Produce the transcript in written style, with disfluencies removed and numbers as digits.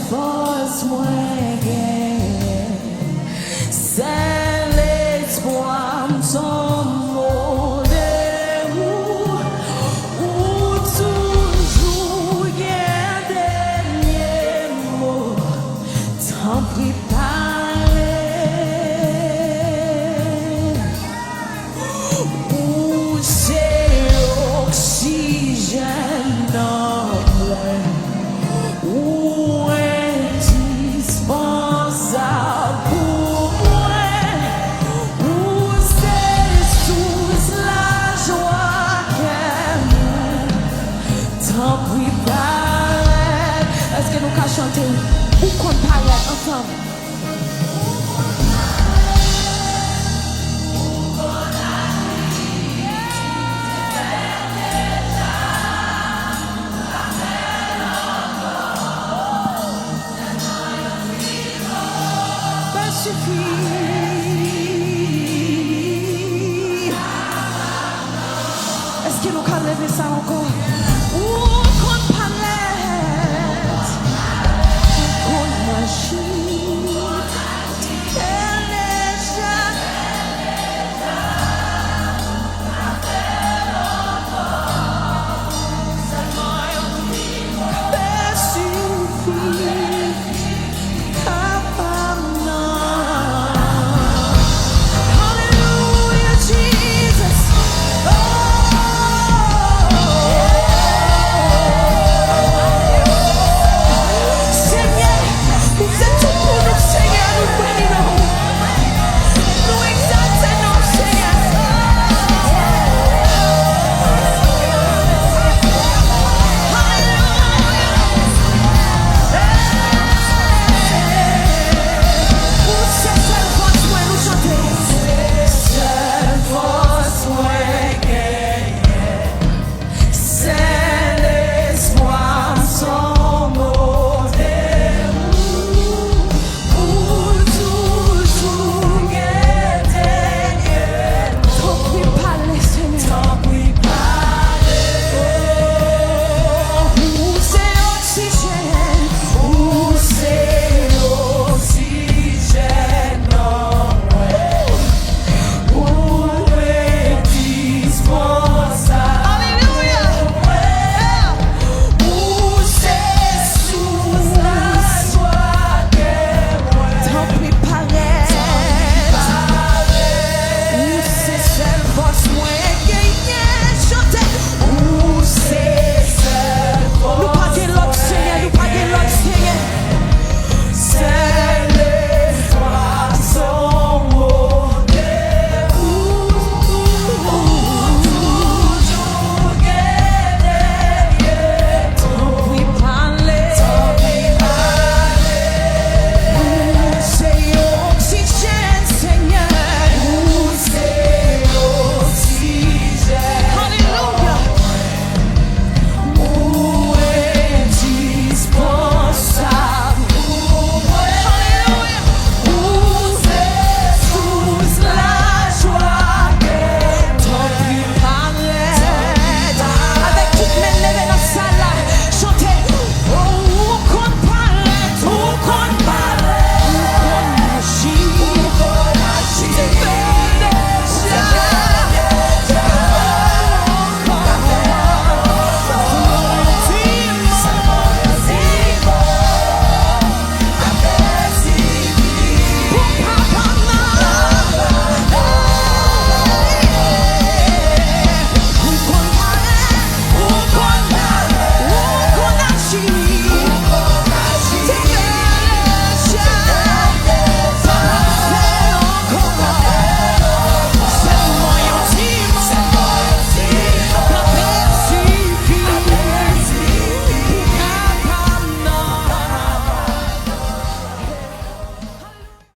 force moins gain. C'est l'espoir, son mot de ou toujours gain dernier mot. T'en prie parler. Ou c'est oxygène en moi. Ou indispensable pour moi. Ou c'est sous la joie qu'elle t'en prie parler. Est-ce que nous pouvons chanter ou qu'on parle ensemble? Ça suffit. Est-ce que nous pouvons lever ça encore?